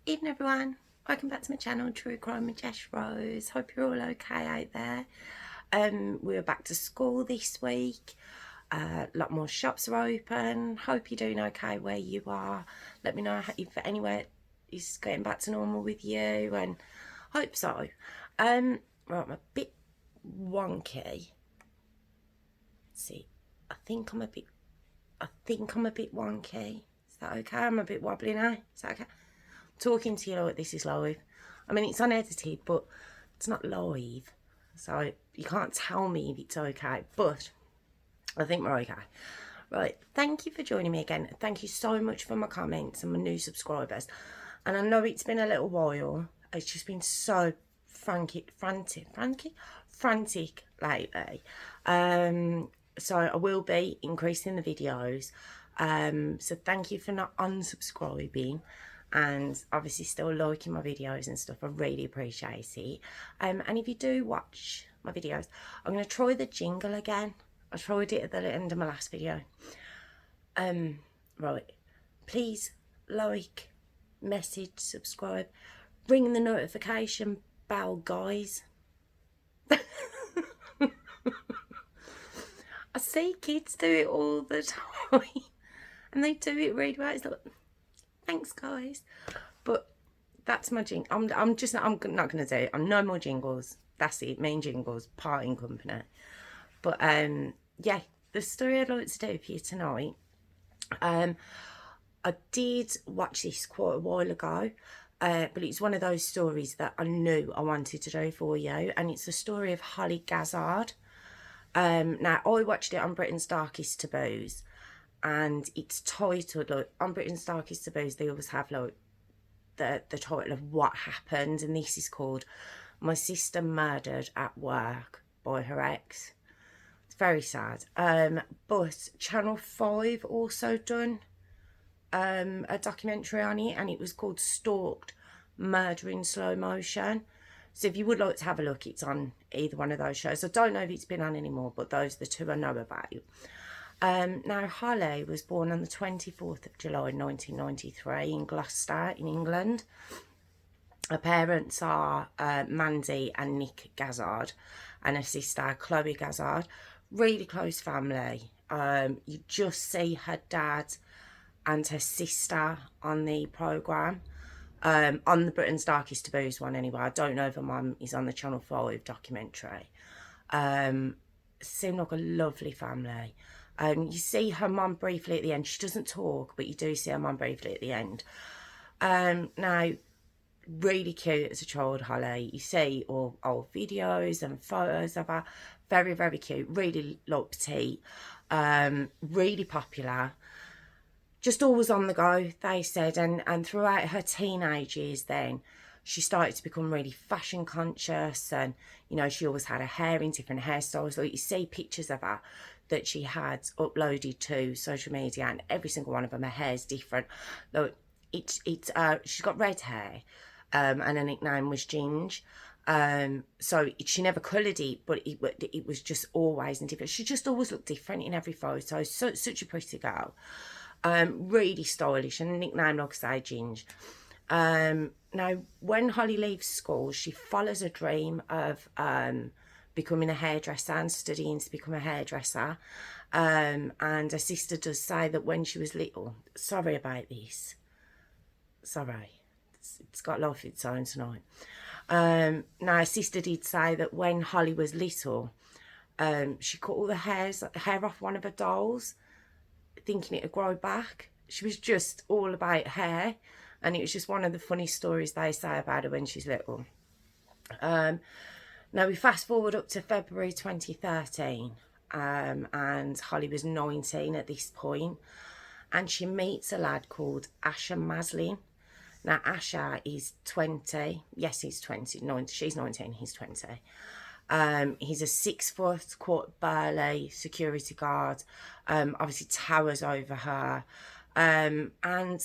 Evening everyone, welcome back to my channel, True Crime with Jess Rose. Hope you're all okay out there. We're back to school this week. A lot more shops are open. Hope you're doing okay where you are. Let me know if anywhere is getting back to normal with you, and hope so. Right, I'm a bit wonky. Let's see, I think I'm a bit wonky. Is that okay? I'm a bit wobbly now. Is that okay? Talking to you like this is live. I mean, it's unedited, but it's not live, so you can't tell me if it's okay, but I think we're okay. Right, thank you for joining me again. Thank you so much for my comments and my new subscribers. And I know it's been a little while. It's just been so frantic lately. So I will be increasing the videos. So thank you for not unsubscribing, and obviously still liking my videos and stuff. I really appreciate it. And if you do watch my videos, I'm going to try the jingle again. I tried it at the end of my last video. Right, please like, message, subscribe, ring the notification bell, guys. I see kids do it all the time and they do it really well. It's like, thanks guys, but that's my jingle. I'm not gonna do it. I'm no more jingles. That's it. Main jingles, parting company. But yeah, the story I'd like to do for you tonight. I did watch this quite a while ago, but it's one of those stories that I knew I wanted to do for you, and it's the story of Hollie Gazzard. Now I watched it on Britain's Darkest Taboos, and it's titled, like, on Britain's Darkest Taboos they always have like the title of what happened, and this is called My Sister Murdered at Work by Her Ex. It's very sad. But Channel 5 also done a documentary on it, and it was called Stalked: Murder in Slow Motion. So if you would like to have a look, it's on either one of those shows. I don't know if it's been on anymore, but those are the two I know about. Now, Hollie was born on the 24th of July 1993 in Gloucester in England. Her parents are Mandy and Nick Gazzard, and her sister Chloe Gazzard. Really close family. You just see her dad and her sister on the programme. On the Britain's Darkest Taboos one anyway. I don't know if her mum is on the Channel 5 documentary. Seemed like a lovely family. You see her mum briefly at the end. She doesn't talk, but you do see her mum briefly at the end. Now, really cute as a child, Hollie. You see all old videos and photos of her. Very, very cute. Really like petite. Really popular. Just always on the go, they said. And throughout her teenage years then, she started to become really fashion conscious, and, you know, she always had her hair in different hairstyles. Like, you see pictures of her that she had uploaded to social media, and every single one of them, her hair's different. Like, she's got red hair, and her nickname was Ginge. So she never coloured it, but it was just always in different. She just always looked different in every photo. Such a pretty girl. Really stylish, and a nickname, like I say, Ginge. Now, when Hollie leaves school, she follows a dream of becoming a hairdresser and studying to become a hairdresser. And her sister does say that when she was little... Sorry about this. Sorry. It's got life of its own tonight. Now, her sister did say that when Hollie was little, she cut all the hair off one of her dolls, thinking it would grow back. She was just all about hair, and it was just one of the funny stories they say about her when she's little. Now we fast forward up to February 2013, and Hollie was 19 at this point, and she meets a lad called Asher Maslin. Now, Asher is 20. Yes, he's 20. She's 19, he's 20. He's a 6 foot, quite burly security guard. Obviously towers over her. And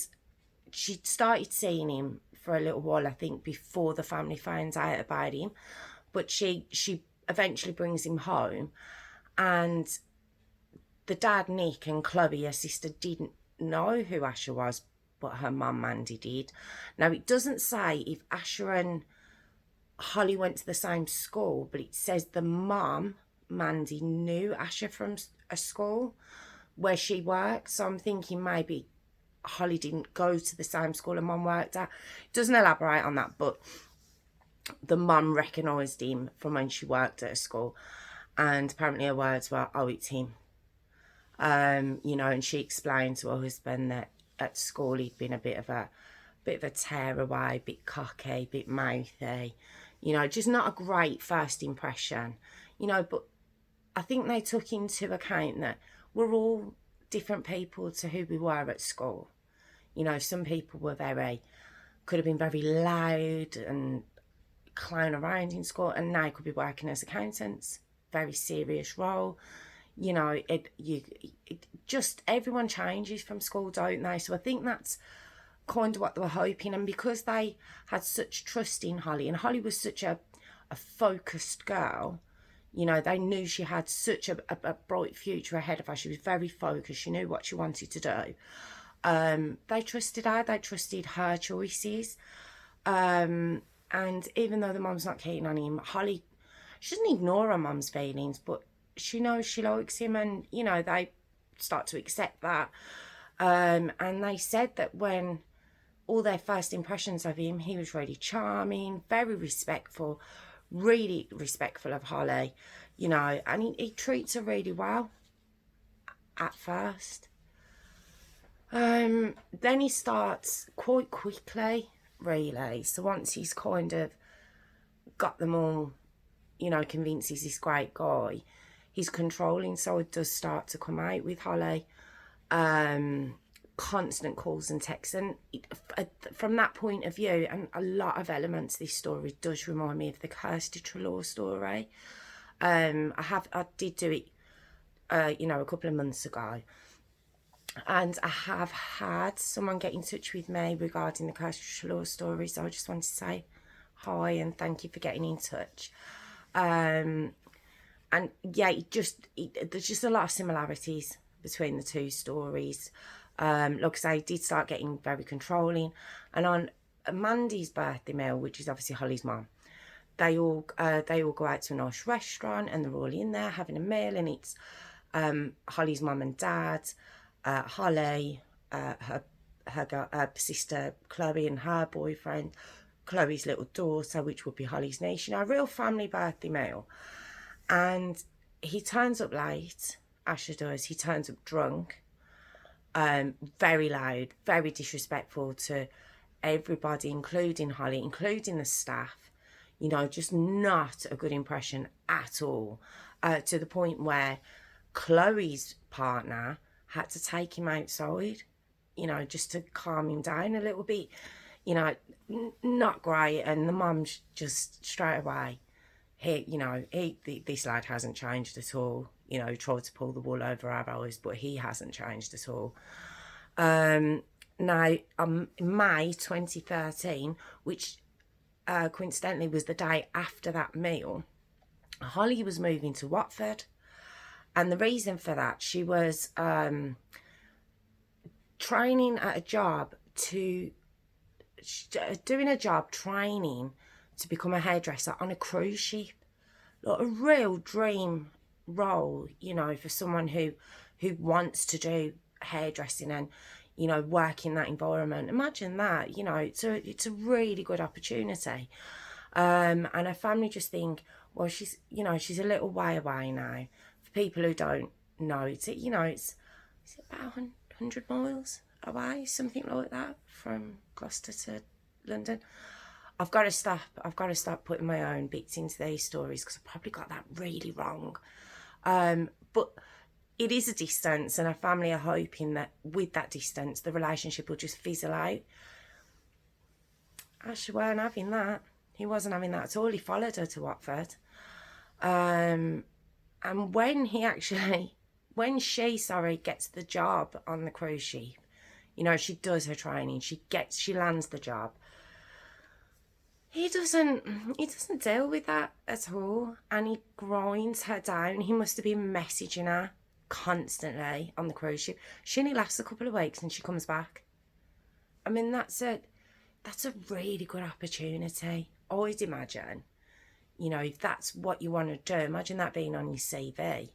she started seeing him for a little while, I think, before the family finds out about him. But she eventually brings him home, and the dad, Nick, and Chloe, her sister, didn't know who Asher was, but her mum Mandy did. Now, it doesn't say if Asher and Hollie went to the same school, but it says the mum, Mandy, knew Asher from a school where she worked. So I'm thinking maybe Hollie didn't go to the same school her mum worked at. It doesn't elaborate on that, but the mum recognised him from when she worked at a school. And apparently her words were, "Oh, it's him." You know, and she explained to her husband that at school he'd been a bit of a tearaway, a bit cocky, a bit mouthy, you know, just not a great first impression, you know. But I think they took into account that we're all different people to who we were at school. You know, some people were could have been very loud and clown around in school, and now could be working as accountants, very serious role. You know, just everyone changes from school, don't they? So I think that's kind of what they were hoping. And because they had such trust in Hollie, and Hollie was such a focused girl, you know, they knew she had such a bright future ahead of her. She was very focused. She knew what she wanted to do. They trusted her. They trusted her choices. And even though the mum's not keen on him, Hollie, she doesn't ignore her mum's feelings, but she knows she likes him, and, you know, they start to accept that. And they said that when all their first impressions of him, he was really charming, very respectful, really respectful of Hollie, you know, and he treats her really well at first. Then he starts quite quickly, really. So once he's kind of got them all, you know, convinced he's this great guy, his controlling side does start to come out with Hollie. Constant calls and texts, and from that point of view, and a lot of elements, this story does remind me of the Kirsty Trelaw story. I did do it, you know, a couple of months ago, and I have had someone get in touch with me regarding the Kirsty Trelaw story. So I just wanted to say hi and thank you for getting in touch. And yeah, there's just a lot of similarities between the two stories. Like I say, did start getting very controlling. And on Mandy's birthday meal, which is obviously Hollie's mum, they all go out to a nice restaurant, and they're all in there having a meal, and it's Hollie's mum and dad, Hollie, her sister Chloe and her boyfriend, Chloe's little daughter, which would be Hollie's niece. You know, a real family birthday meal. And he turns up late, Asher does. He turns up drunk, very loud, very disrespectful to everybody, including Hollie, including the staff. You know, just not a good impression at all, to the point where Chloe's partner had to take him outside, you know, just to calm him down a little bit. You know, not great. And the mum's just straight away, this lad hasn't changed at all. You know, tried to pull the wool over our eyes, but he hasn't changed at all. Now, May 2013, which coincidentally was the day after that meal, Hollie was moving to Watford. And the reason for that, she was training at a job doing a job training to become a hairdresser on a cruise ship. Like a real dream role, you know, for someone who wants to do hairdressing and, you know, work in that environment. Imagine that, you know, it's a really good opportunity. And her family just think, well, she's a little way away now. For people who don't know, it's about 100 miles away, something like that, from Gloucester to London. I've got to stop putting my own bits into these stories, because I probably got that really wrong. But it is a distance, and her family are hoping that with that distance, the relationship will just fizzle out. Asher weren't having that. He wasn't having that at all. He followed her to Watford. And when she gets the job on the cruise ship, you know, she does her training, she lands the job. He doesn't deal with that at all, and he grinds her down. He must have been messaging her constantly on the cruise ship. She only lasts a couple of weeks and she comes back. I mean, that's a really good opportunity. I always imagine, you know, if that's what you want to do, imagine that being on your CV.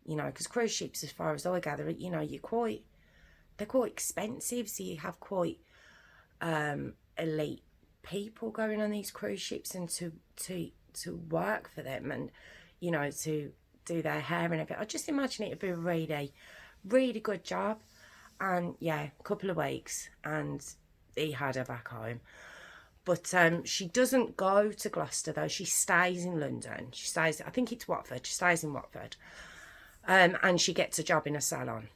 You know, because cruise ships, as far as I gather, you know, they're quite expensive, so you have quite elite people going on these cruise ships, and to work for them, and, you know, to do their hair and everything. I just imagine it would be a really, really good job. And yeah, a couple of weeks, and he had her back home. But she doesn't go to Gloucester, though. She stays in London. She stays, I think it's Watford. She stays in Watford. And she gets a job in a salon.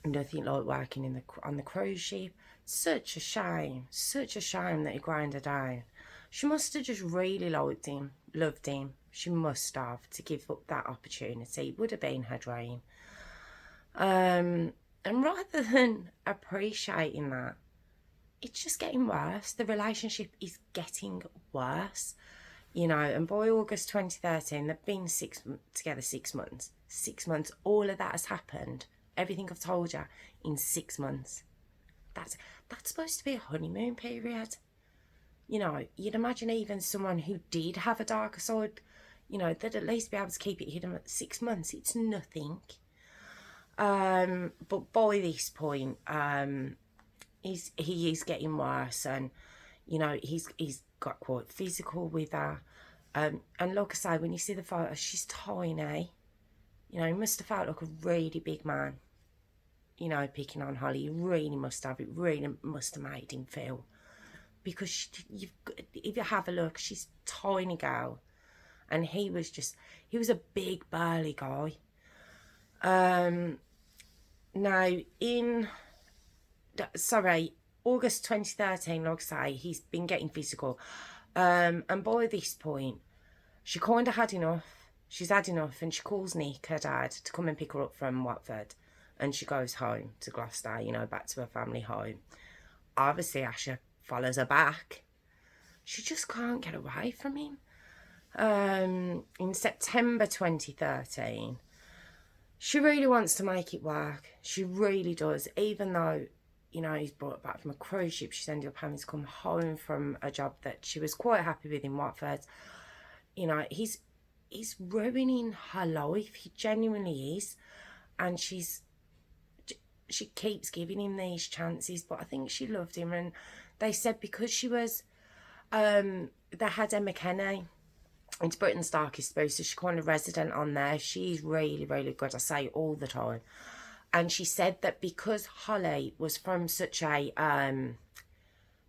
Nothing like working on the cruise ship. Such a shame that he ground her down. She must have just really liked him, loved him. She must have, to give up that opportunity. It would have been her dream. And rather than appreciating that, it's just getting worse. The relationship is getting worse, you know. And by August 2013, they've been together 6 months. 6 months, all of that has happened. Everything I've told you in 6 months. That's supposed to be a honeymoon period. You know, you'd imagine even someone who did have a darker side, you know, they'd at least be able to keep it hidden at 6 months. It's nothing. But by this point, he is getting worse, and, you know, he's got quite physical with her. And like I say, when you see the photo, she's tiny. You know, he must have felt like a really big man, you know, picking on Hollie. He really must have. It really must have made him feel. Because if you have a look, she's a tiny girl. And he was a big, burly guy. Now, August 2013, like I say, he's been getting physical. And by this point, she kind of had enough. She's had enough, and she calls Nick, her dad, to come and pick her up from Watford. And she goes home to Gloucester, you know, back to her family home. Obviously, Asha follows her back. She just can't get away from him. In September 2013, she really wants to make it work. She really does. Even though, you know, he's brought back from a cruise ship, she's ended up having to come home from a job that she was quite happy with in Watford. You know, he's ruining her life. He genuinely is. And she keeps giving him these chances, but I think she loved him. And they said because she was, they had Emma Kenny, it's Britain's Darkest Taboos, so she's kind of resident on there. She's really, really good, I say all the time. And she said that because Hollie was from such a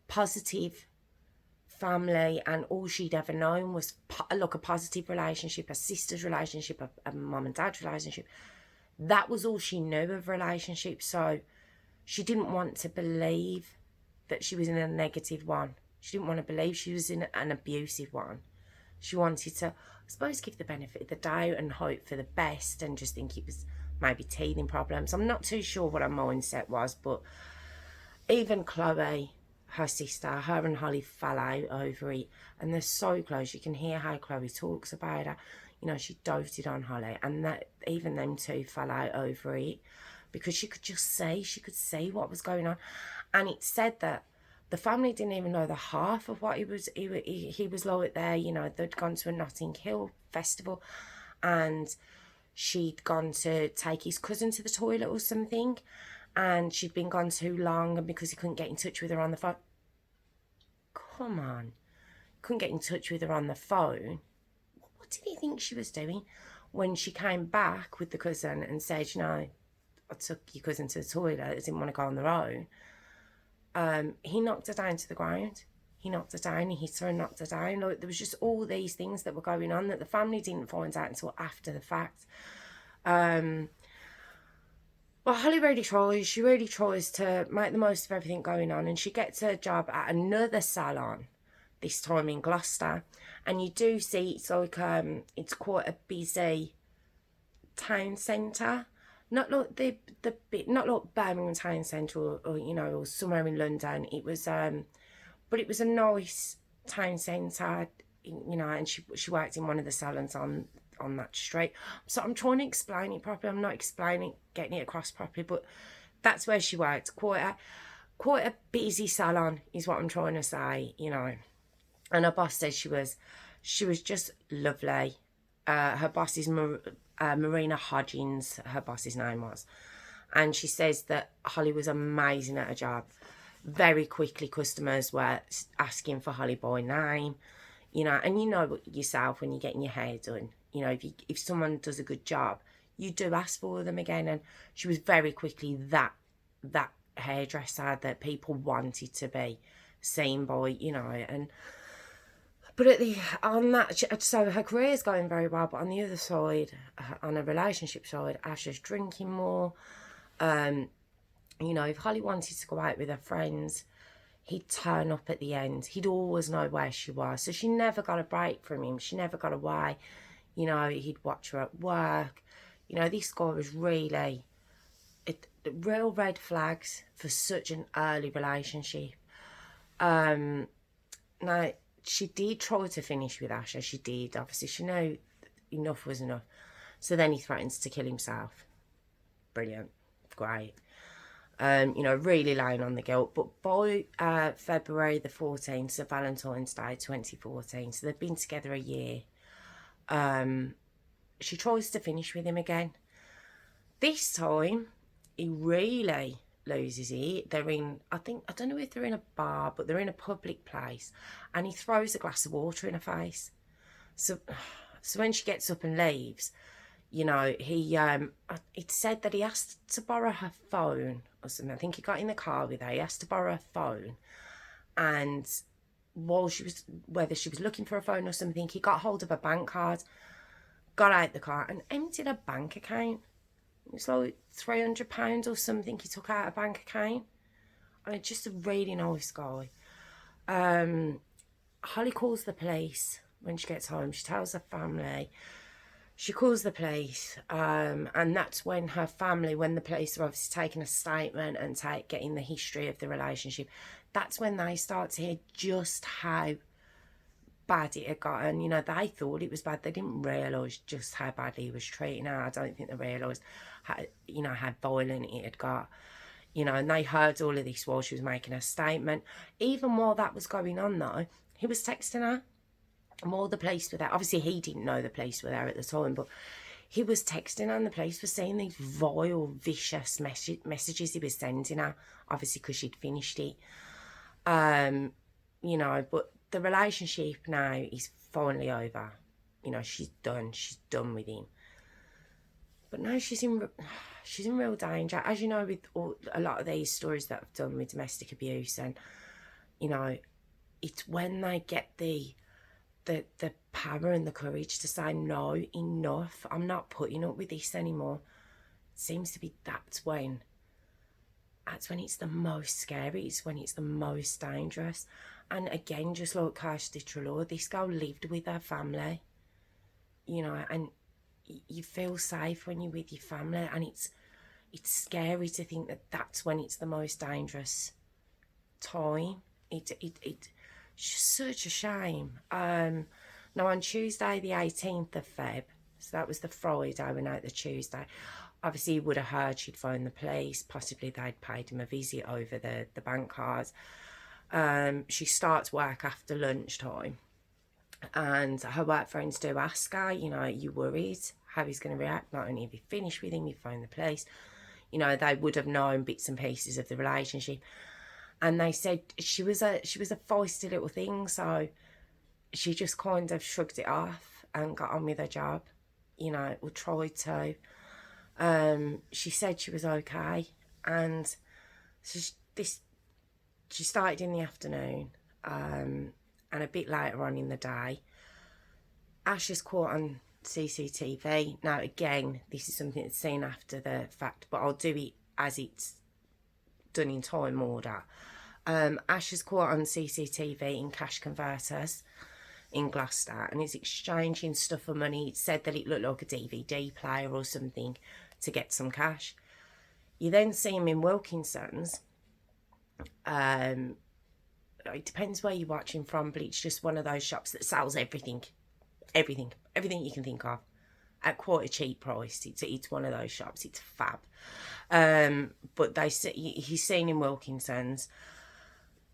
positive family, and all she'd ever known was like a positive relationship, a sister's relationship, a mum and dad relationship. That was all she knew of relationships. So she didn't want to believe that she was in a negative one. She didn't want to believe she was in an abusive one. She wanted to, I suppose, give the benefit of the doubt and hope for the best, and just think it was maybe teething problems. I'm not too sure what her mindset was, but even Chloe, her sister, her and Hollie fell out over it, and they're so close. You can hear how Chloe talks about her. You know, she doted on Hollie, and that even them two fell out over it, because she could see what was going on. And it said that the family didn't even know the half of what he was like there. You know, they'd gone to a Notting Hill festival, and she'd gone to take his cousin to the toilet or something, and she'd been gone too long, and because he couldn't get in touch with her on the phone. Come on. Couldn't get in touch with her on the phone. What did he think she was doing? When she came back with the cousin and said, you know, I took your cousin to the toilet, I didn't want to go on their own. He knocked her down to the ground. He knocked her down, he hit her and knocked her down. Like, there was just all these things that were going on that the family didn't find out until after the fact. Well, Hollie really tries. She really tries to make the most of everything going on, and she gets a job at another salon, this time in Gloucester. And you do see it's like it's quite a busy town centre. Not like the bit, not like Birmingham town centre, or you know, or somewhere in London. It was but it was a nice town centre, you know. And she worked in one of the salons on that street. So I'm trying to explain it properly. I'm not getting it across properly, but that's where she worked. Quite quite a busy salon is what I'm trying to say, you know. And her boss said she was just lovely. Her boss is Marina Hodgins, her boss's name was. And she says that Hollie was amazing at her job. Very quickly, customers were asking for Hollie by name, you know, and you know yourself when you're getting your hair done. You know, if someone does a good job, you do ask for them again. And she was very quickly that hairdresser that people wanted to be seen by, you know. And but so her career's going very well, but on the other side, on a relationship side, Asher's drinking more. You know, if Hollie wanted to go out with her friends, he'd turn up at the end. He'd always know where she was. So she never got a break from him. She never got away. You know, he'd watch her at work. You know, this guy was really real red flags for such an early relationship. Now, she did try to finish with Asher. She did. Obviously, she knew enough was enough. So then he threatens to kill himself. Brilliant. Great. You know, really laying on the guilt. But by February the 14th, so Valentine's Day 2014, so they've been together a year, she tries to finish with him again. This time, he really loses it. They're in, I don't know if they're in a bar, but they're in a public place, and he throws a glass of water in her face. So when she gets up and leaves, you know, it said that he asked to borrow her phone or something. I think he got in the car with her. He asked to borrow her phone. And while whether she was looking for a phone or something, he got hold of her bank card, got out the car and emptied her bank account. It was like £300 or something he took out of her bank account. I mean, just a really nice guy. Hollie calls the police when she gets home. She tells her family. She calls the police, and that's when her family, when the police are obviously taking a statement and getting the history of the relationship, that's when they start to hear just how bad it had gotten. You know, they thought it was bad. They didn't realise just how badly he was treating her. I don't think they realised how violent it had got. You know, and they heard all of this while she was making her statement. Even while that was going on, though, he was texting her. And while the police were there, obviously he didn't know the police were there at the time, but he was texting her and the police were seeing these vile, vicious messages he was sending her, obviously because she'd finished it. You know, but the relationship now is finally over. You know, she's done with him. But now she's in real danger. As you know, with a lot of these stories that I've done with domestic abuse, and, you know, it's when they get the power and the courage to say, no, enough, I'm not putting up with this anymore. It seems to be that's when it's the most scary. It's when it's the most dangerous. And again, just like Kirsty Trelaw, this girl lived with her family, you know, and you feel safe when you're with your family, and it's scary to think that that's when it's the most dangerous time. It's just such a shame. Now on Tuesday the 18th of Feb, so that was the Friday, we know the Tuesday, obviously he would have heard she'd phoned the police, possibly they'd paid him a visit over the bank cards. She starts work after lunchtime, and her work friends do ask her, you know, are you worried how he's going to react? Not only have you finished with him, you phoned the police. You know, they would have known bits and pieces of the relationship. And they said she was a feisty little thing, so she just kind of shrugged it off and got on with her job, you know, or tried to. She said she was okay, and so she started in the afternoon, and a bit later on in the day, Ash is caught on CCTV. Now, again, this is something that's seen after the fact, but I'll do it as it's done in time order. Ash is caught on CCTV in cash converters in Gloucester, and he's exchanging stuff for money. It said that it looked like a DVD player or something to get some cash. You then see him in Wilkinson's. It depends where you're watching from, but it's just one of those shops that sells everything you can think of. at quite a cheap price. It's one of those shops. It's fab. But they say he's seen in Wilkinson's.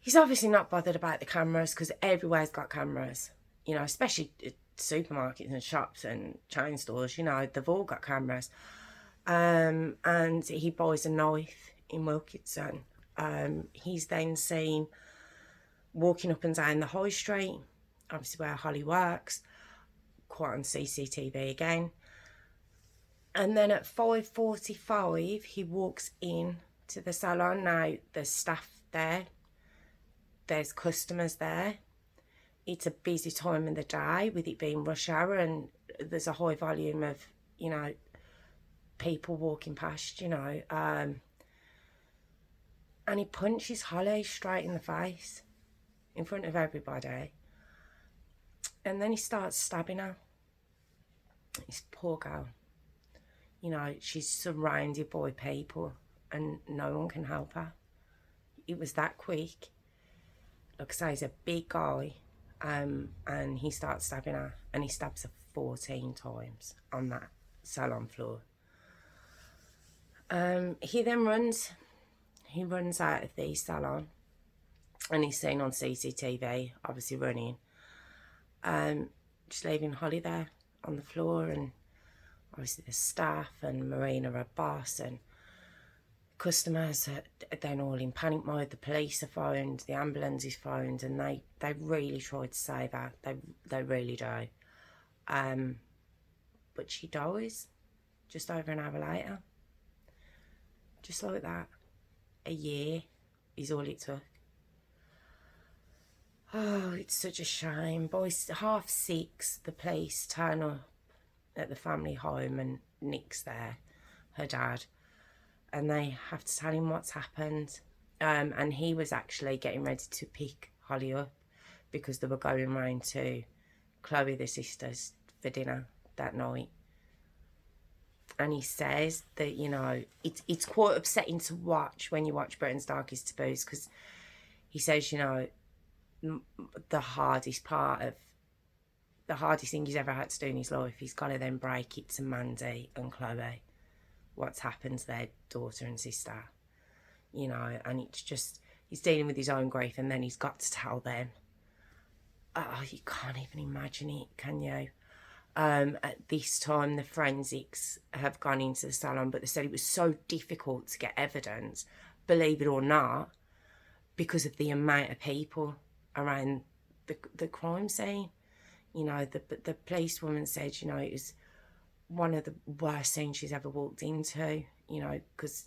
He's obviously not bothered about the cameras because everywhere's got cameras. You know, especially supermarkets and shops and chain stores. You know, they've all got cameras. And he buys a knife in Wilkinson. He's then seen walking up and down the high street, obviously where Hollie works, quite on CCTV again. And then at 5:45, he walks in to the salon. Now, there's staff there. There's customers there. It's a busy time of the day with it being rush hour, and there's a high volume of, you know, people walking past, you know. And he punches Hollie straight in the face in front of everybody. And then he starts stabbing her. This poor girl. You know, she's surrounded by people and no one can help her. It was that quick. Like I say, he's a big guy. And he starts stabbing her. And he stabs her 14 times on that salon floor. He then runs. He runs out of the salon. And he's seen on CCTV, obviously running. Just leaving Hollie there on the floor, and obviously the staff and Marina, her boss, and customers are then all in panic mode. The police are phoned, the ambulance is phoned, and they really tried to save her. They really do. But she dies just over an hour later. Just like that. A year is all it took. Oh, it's such a shame. By 6:30, the police turn up at the family home and Nick's there, her dad, and they have to tell him what's happened. And he was actually getting ready to pick Hollie up because they were going round to Chloe, the sisters, for dinner that night. And he says that, you know, it's quite upsetting to watch when you watch Britain's Darkest Taboos, because he says, you know, the hardest thing he's ever had to do in his life, he's got to then break it to Mandy and Chloe what's happened to their daughter and sister, you know. And it's just, he's dealing with his own grief, and then he's got to tell them. Oh, you can't even imagine it, can you? At this time, the forensics have gone into the salon, but they said it was so difficult to get evidence, believe it or not, because of the amount of people around the crime scene. You know, the police woman said, you know, it was one of the worst scenes she's ever walked into, you know, because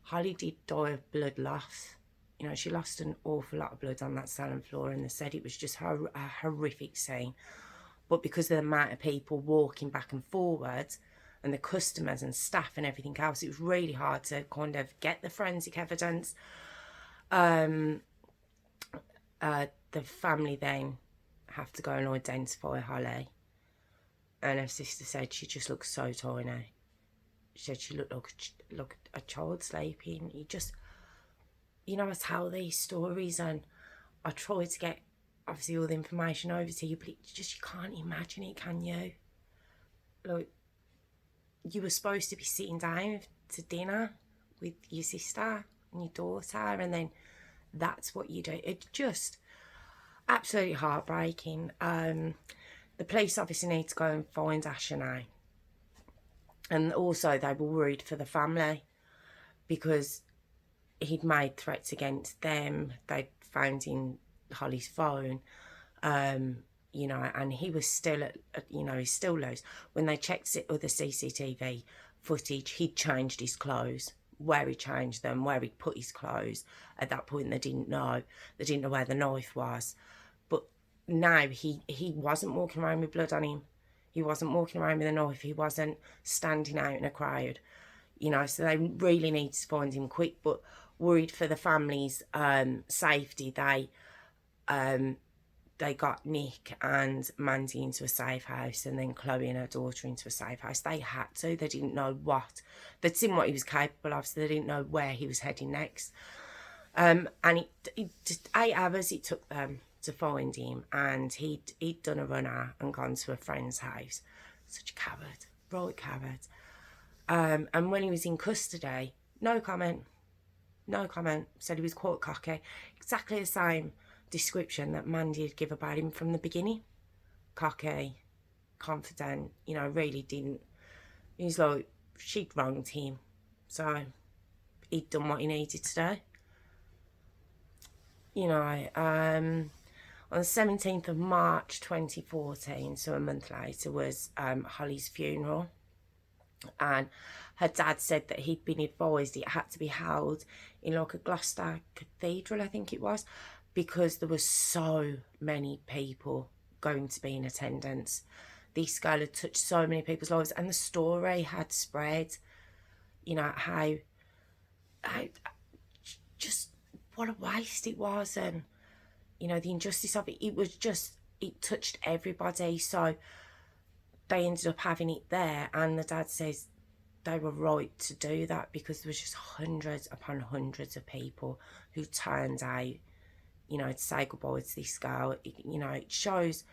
Hollie did die of blood loss. You know, she lost an awful lot of blood on that salon floor, and they said it was just a horrific scene. But because of the amount of people walking back and forwards, and the customers and staff and everything else, it was really hard to kind of get the forensic evidence. The family then have to go and identify Hollie. And her sister said she just looked so tiny. She said she looked like a child sleeping. You know, I tell these stories and I try to get, obviously, all the information over to you, but you can't imagine it, can you? Like, you were supposed to be sitting down to dinner with your sister and your daughter, and then that's what you do. It's just absolutely heartbreaking. The police obviously need to go and find Asher now. And also they were worried for the family because he'd made threats against them. They found in Hollie's phone, you know, and he was still you know, he's still loose. When they checked other CCTV footage, he'd changed his clothes. Where he changed them, where he'd put his clothes. At that point, they didn't know. They didn't know where the knife was. But now he wasn't walking around with blood on him. He wasn't walking around with a knife. He wasn't standing out in a crowd. You know, so they really need to find him quick. But worried for the family's safety, they got Nick and Mandy into a safe house, and then Chloe and her daughter into a safe house. They had to. They didn't know what. They'd seen what he was capable of, so they didn't know where he was heading next. And it just 8 hours it took them to find him, and he'd done a runner and gone to a friend's house. Such a coward. right carrot. And when he was in custody, no comment. Said he was quite cocky. Exactly the same description that Mandy had given about him from the beginning. Cocky, confident, really didn't. He's like, she'd wronged him. So he'd done what he needed to do. On the 17th of March 2014, so a month later, was Hollie's funeral. And her dad said that he'd been advised it had to be held in like a Gloucester cathedral, I think it was, because there were so many people going to be in attendance. This girl had touched so many people's lives, and the story had spread, how just what a waste it was, and the injustice of it. It touched everybody. So they ended up having it there, and the dad says they were right to do that because there was just hundreds upon hundreds of people who turned out, to say goodbye to this girl. It shows,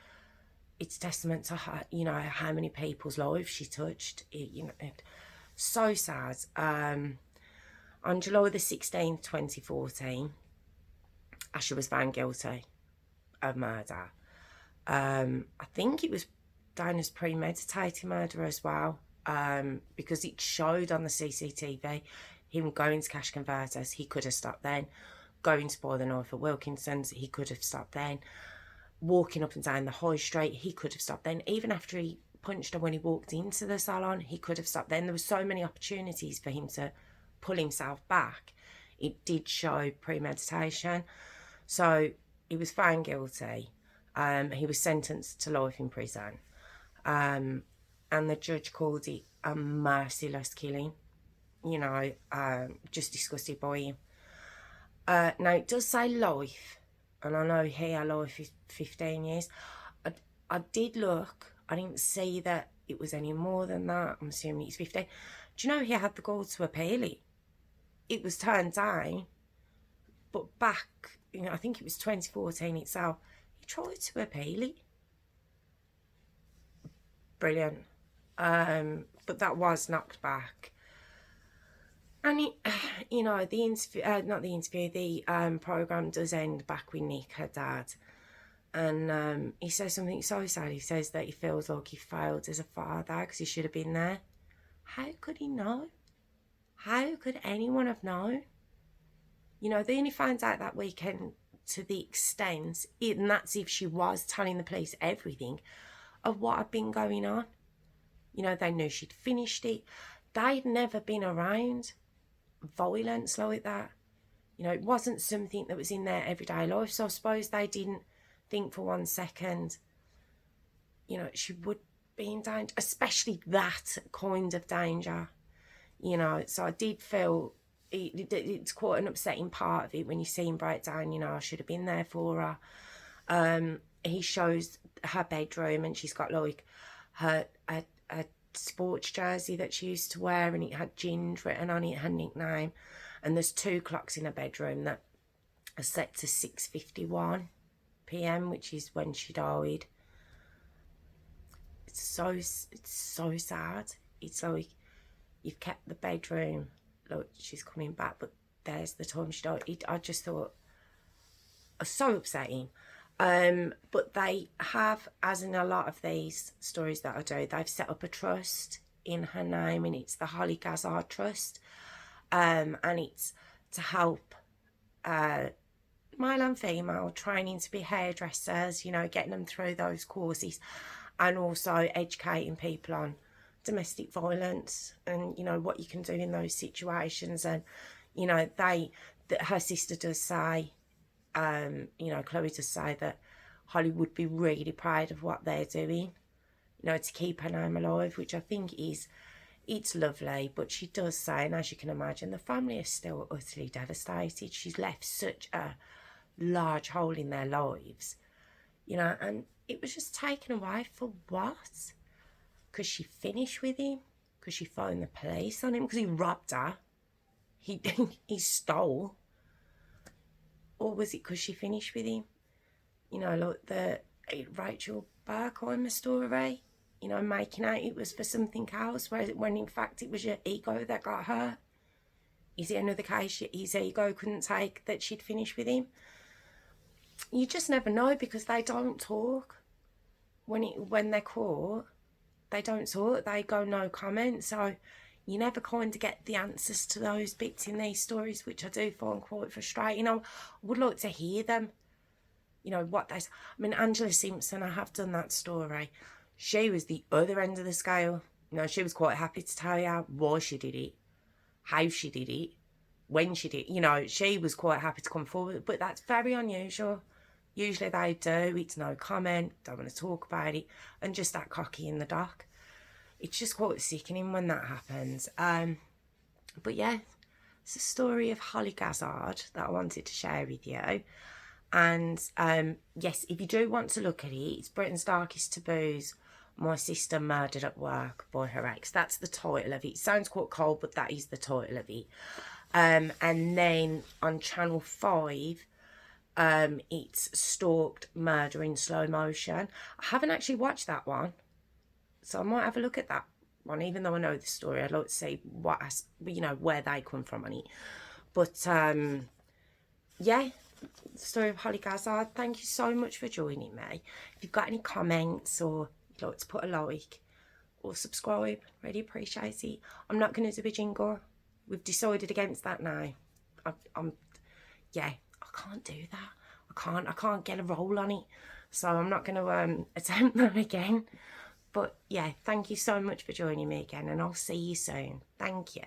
it's testament to her, how many people's lives she touched. So sad. On July the 16th, 2014, Asher was found guilty of murder. I think it was down as premeditated murder as well, because it showed on the CCTV him going to cash converters. He could have stopped then. Going to buy the knife at Wilkinson's, he could have stopped then. Walking up and down the high street, he could have stopped then. Even after he punched her when he walked into the salon, he could have stopped then. There were so many opportunities for him to pull himself back. It did show premeditation. So he was found guilty. He was sentenced to life in prison. And the judge called it a merciless killing. Just disgusted by him. Now, it does say life. And I know here life is 15 years. I did look. I didn't see that it was any more than that. I'm assuming it's 15. Do you know he had the goal to appeal it? It was turned down. But back, I think it was 2014 itself, he tried to appeal it. Brilliant. But that was knocked back. And the interview, not the interview, the programme does end back with Nick, her dad. And he says something so sad. He says that he feels like he failed as a father because he should have been there. How could he know? How could anyone have known? They only found out that weekend to the extent, and that's if she was telling the police everything, of what had been going on. They knew she'd finished it. They'd never been around violence like that. It wasn't something that was in their everyday life. So I suppose they didn't think for 1 second, she would be in danger, especially that kind of danger. So I did feel it's quite an upsetting part of it when you see him break down. I should have been there for her. He shows her bedroom, and she's got like her a sports jersey that she used to wear, and it had Ginger written on it, her nickname. And there's 2 clocks in her bedroom that are set to 6:51 p.m, which is when she died. It's so sad. It's like you've kept the bedroom, look, she's coming back, but there's the time she died. I just thought, so upsetting. But they have, as in a lot of these stories that I do, they've set up a trust in her name, and it's the Hollie Gazzard Trust. And it's to help male and female training to be hairdressers, getting them through those courses, and also educating people on domestic violence and, what you can do in those situations. And, her sister does say, Chloe does say that Hollie would be really proud of what they're doing, to keep her name alive, which I think it's lovely. But she does say, and as you can imagine, the family is still utterly devastated. She's left such a large hole in their lives, and it was just taken away for what? Because she finished with him? Because she phoned the police on him? Because he robbed her? He stole? Or was it because she finished with him? Like the Rachel Berkheimer story. you know, making out it was for something else, when in fact it was your ego that got hurt. Is it another case his ego couldn't take that she'd finished with him? You just never know, because they don't talk. When they're caught, they don't talk. They go no comment. So you never kind of get the answers to those bits in these stories, which I do find quite frustrating. I would like to hear them, you know, what they... I mean, Angela Simpson, I have done that story. She was the other end of the scale. You know, she was quite happy to tell you why she did it, how she did it, when she did it. You know, she was quite happy to come forward, but that's very unusual. Usually they do, it's no comment, don't want to talk about it, and just that cocky in the dock. It's just quite sickening when that happens. But yeah, it's a story of Hollie Gazzard that I wanted to share with you. And yes, if you do want to look at it, it's Britain's Darkest Taboos, My Sister Murdered at Work by her ex. That's the title of it. It sounds quite cold, but that is the title of it. And then on Channel 5, it's Stalked Murder in Slow Motion. I haven't actually watched that one, so I might have a look at that one, even though I know the story. I'd like to see what, you know, where they come from on it. But yeah, the story of Hollie Gazzard. Thank you so much for joining me. If you've got any comments or you'd like to put a like or subscribe, really appreciate it. I'm not going to do a jingle. We've decided against that now. Yeah, I can't do that. I can't get a roll on it. So I'm not going to attempt that again. But yeah, thank you so much for joining me again, and I'll see you soon. Thank you.